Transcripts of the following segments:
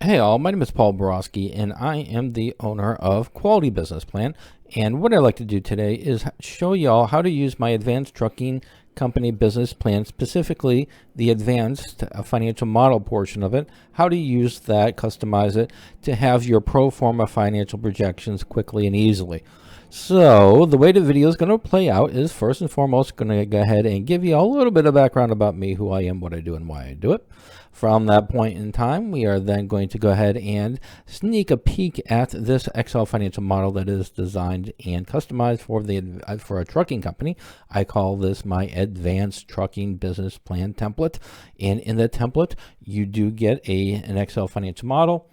Hey all, my name is Paul Borosky and I am the owner of Quality Business Plan. And what I'd like to do today is show y'all how to use my advanced trucking company business plan, specifically the advanced financial model portion of it, how to use that, customize it to have your pro forma financial projections quickly and easily. So the way the video is going to play out is first and foremost going to go ahead and give you a little bit of background about me, who I am, what I do, and why I do it. From that point in time, we are then going to go ahead and sneak a peek at this Excel financial model that is designed and customized for a trucking company. I call this my advanced trucking business plan template. And in the template, you do get an Excel financial model.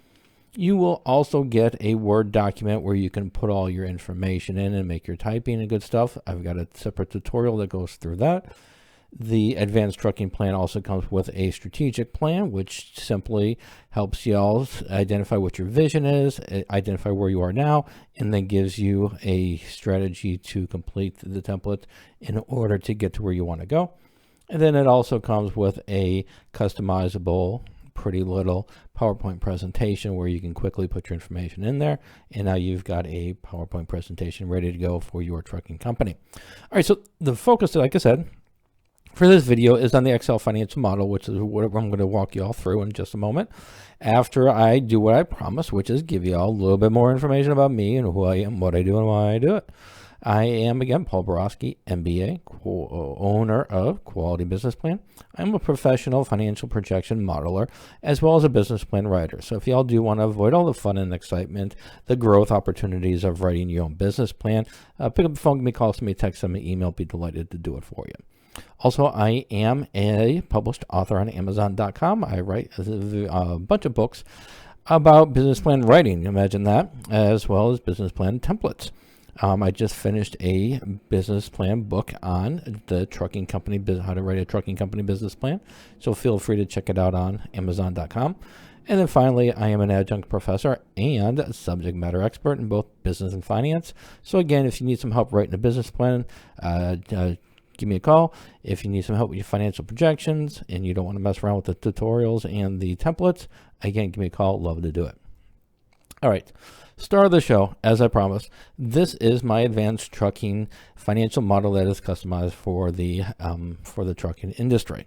You will also get a Word document where you can put all your information in and make your typing and good stuff. I've got a separate tutorial that goes through that. The advanced trucking plan also comes with a strategic plan, which simply helps y'all identify what your vision is, identify where you are now, and then gives you a strategy to complete the template in order to get to where you want to go. And then it also comes with a customizable, pretty little PowerPoint presentation where you can quickly put your information in there. And now you've got a PowerPoint presentation ready to go for your trucking company. All right, so the focus, like I said, for this video is on the Excel financial model, which is what I'm going to walk you all through in just a moment. After I do what I promised, which is give you all a little bit more information about me and who I am, what I do, and why I do it. I am, again, Paul Borosky, MBA, owner of Quality Business Plan. I'm a professional financial projection modeler, as well as a business plan writer. So if y'all do want to avoid all the fun and excitement, the growth opportunities of writing your own business plan, pick up the phone, give me a call, send me a text, send me an email, be delighted to do it for you. Also, I am a published author on Amazon.com. I write a bunch of books about business plan writing, imagine that, as well as business plan templates. I just finished a business plan book on the trucking company, how to write a trucking company business plan. So feel free to check it out on Amazon.com. And then finally, I am an adjunct professor and a subject matter expert in both business and finance. So again, if you need some help writing a business plan, give me a call. If you need some help with your financial projections and you don't want to mess around with the tutorials and the templates, again, give me a call. Love to do it. All right. Start of the show, as I promised. This is my advanced trucking financial model that is customized for the trucking industry.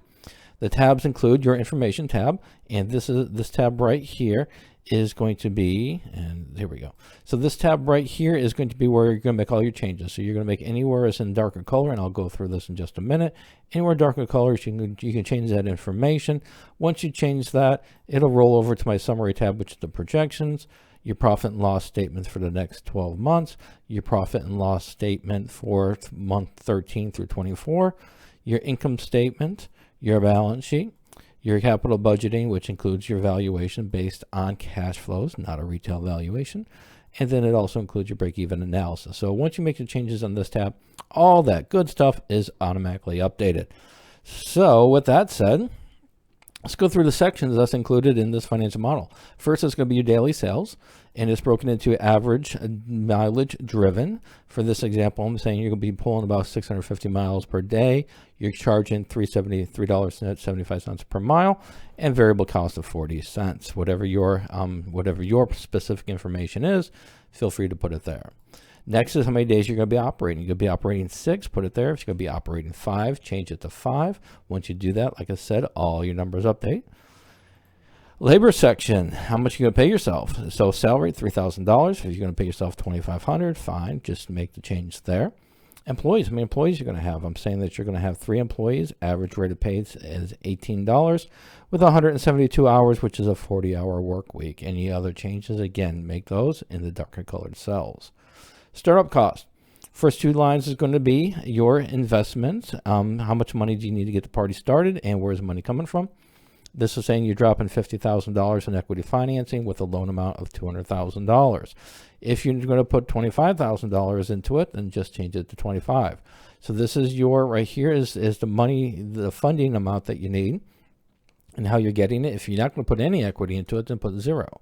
The tabs include your information tab, and this tab right here is going to be, and here we go. So this tab right here is going to be where you're going to make all your changes. So you're going to make anywhere it's in darker color, and I'll go through this in just a minute. Anywhere darker colors, you can change that information. Once you change that, it'll roll over to my summary tab, which is the projections, your profit and loss statements for the next 12 months, your profit and loss statement for month 13 through 24, your income statement, your balance sheet, your capital budgeting, which includes your valuation based on cash flows, not a retail valuation. And then it also includes your break-even analysis. So once you make the changes on this tab, all that good stuff is automatically updated. So with that said, let's go through the sections that's included in this financial model. First, it's going to be your daily sales, and it's broken into average mileage driven. For this example, I'm saying you're going to be pulling about 650 miles per day. You're charging $3.75 per mile, and variable cost of 40 cents. Whatever your specific information is, feel free to put it there. Next is how many days you're going to be operating. You're going to be operating 6, put it there. If you're going to be operating 5, change it to 5. Once you do that, like I said, all your numbers update. Labor section, how much you're going to pay yourself. So salary, $3,000. If you're going to pay yourself $2,500, fine. Just make the change there. Employees, how many employees you're going to have. I'm saying that you're going to have 3 employees. Average rate of pay is $18 with 172 hours, which is a 40-hour work week. Any other changes, again, make those in the darker colored cells. Startup cost. First 2 lines is going to be your investment. How much money do you need to get the party started, and where's the money coming from? This is saying you're dropping $50,000 in equity financing with a loan amount of $200,000. If you're going to put $25,000 into it, then just change it to 25. So this is your, right here is the money, the funding amount that you need and how you're getting it. If you're not going to put any equity into it, then put 0.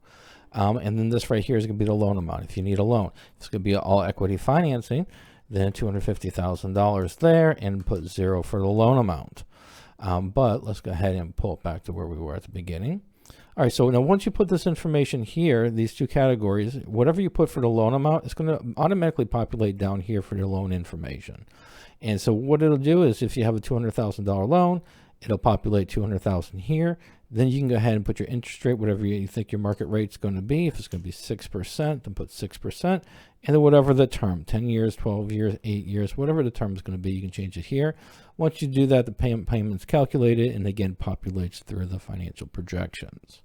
And then this right here is going to be the loan amount. If you need a loan, it's going to be all equity financing, then $250,000 there, and put 0 for the loan amount. But let's go ahead and pull it back to where we were at the beginning. All right, so now once you put this information here, these two categories, whatever you put for the loan amount, it's going to automatically populate down here for your loan information. And so what it'll do is if you have a $200,000 loan, it'll populate 200,000 here. Then you can go ahead and put your interest rate, whatever you think your market rate's going to be. If it's going to be 6%, then put 6%. And then whatever the term, 10 years, 12 years, 8 years, whatever the term is going to be, you can change it here. Once you do that, the payment's calculated and again populates through the financial projections.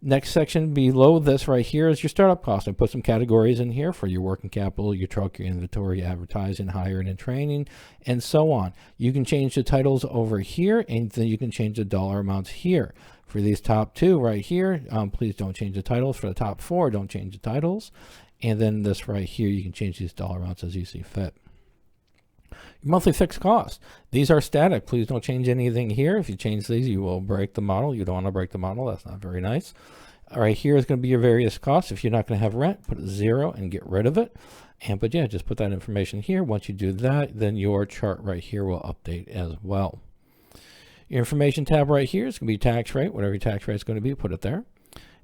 Next section below this right here is your startup cost. I put some categories in here for your working capital, your truck, your inventory, your advertising, hiring and training, and so on. You can change the titles over here, and then you can change the dollar amounts here. For these top two right here, please don't change the titles. For the top four, don't change the titles. And then this right here, you can change these dollar amounts as you see fit. Your monthly fixed cost. These are static. Please don't change anything here. If you change these, you will break the model. You don't want to break the model. That's not very nice. All right, here is going to be your various costs. If you're not going to have rent, put it 0 and get rid of it. But yeah, just put that information here. Once you do that, then your chart right here will update as well. Your information tab right here is going to be tax rate. Whatever your tax rate is going to be, put it there.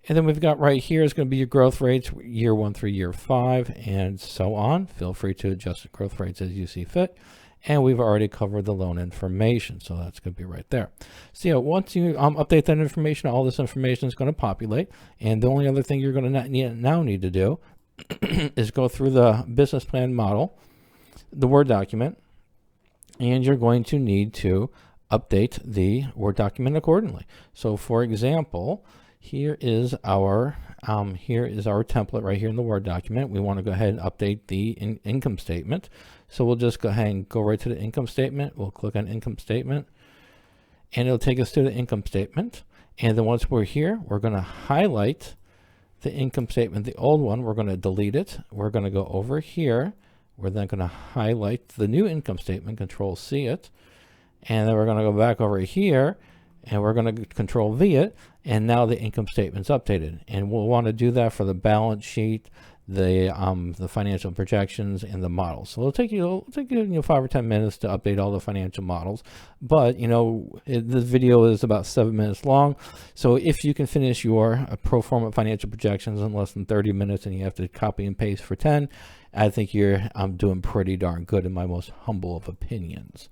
And then we've got right here is going to be your growth rates, year 1 through year 5, and so on. Feel free to adjust the growth rates as you see fit. And we've already covered the loan information, so that's going to be right there. So yeah, once you update that information, all this information is going to populate. And the only other thing you're going to now need to do is go through the business plan model, the Word document, and you're going to need to update the Word document accordingly. So for example, here is our template right here in the Word document. We want to go ahead and update the income statement. So we'll just go ahead and go right to the income statement. We'll click on income statement and it'll take us to the income statement. And then once we're here, we're going to highlight the income statement, the old one. We're going to delete it. We're going to go over here. We're then going to highlight the new income statement, Control C it. And then we're going to go back over here and we're going to Control V it. And now the income statement's updated. And we'll want to do that for the balance sheet, the financial projections, and the models. So it'll take you 5 or 10 minutes to update all the financial models. But this video is about 7 minutes long. So if you can finish your pro forma financial projections in less than 30 minutes, and you have to copy and paste for 10, I think you're doing pretty darn good in my most humble of opinions.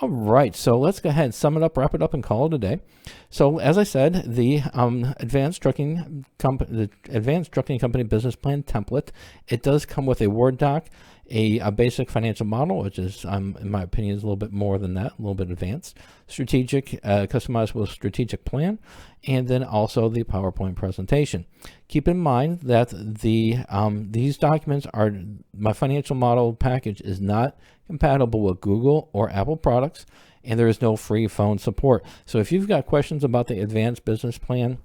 All right, so let's go ahead and sum it up, wrap it up, and call it a day. So as I said, the Advanced Trucking Company Business Plan template, it does come with a Word doc, a basic financial model, which is, in my opinion, is a little bit more than that, a little bit advanced, strategic, customizable strategic plan, and then also the PowerPoint presentation. Keep in mind that these documents are, my financial model package is not compatible with Google or Apple products, and there is no free phone support. So if you've got questions about the advanced business plan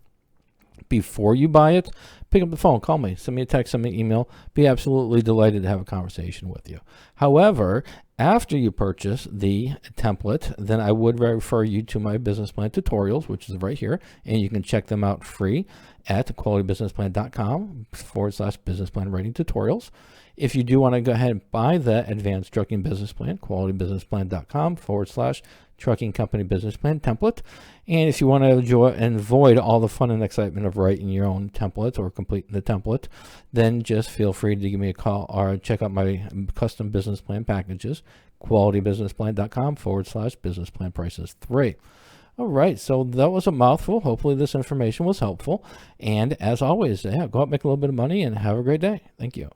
before you buy it, pick up the phone, call me, send me a text, send me an email. Be absolutely delighted to have a conversation with you. However, after you purchase the template, then I would refer you to my business plan tutorials, which is right here, and you can check them out free at qualitybusinessplan.com/business plan writing tutorials. If you do want to go ahead and buy the Advanced Trucking Business Plan, qualitybusinessplan.com/trucking company business plan template. And if you want to enjoy and avoid all the fun and excitement of writing your own template or completing the template, then just feel free to give me a call or check out my custom business plan packages, qualitybusinessplan.com/business plan prices 3. All right, so that was a mouthful. Hopefully this information was helpful. And as always, go out, make a little bit of money, and have a great day. Thank you.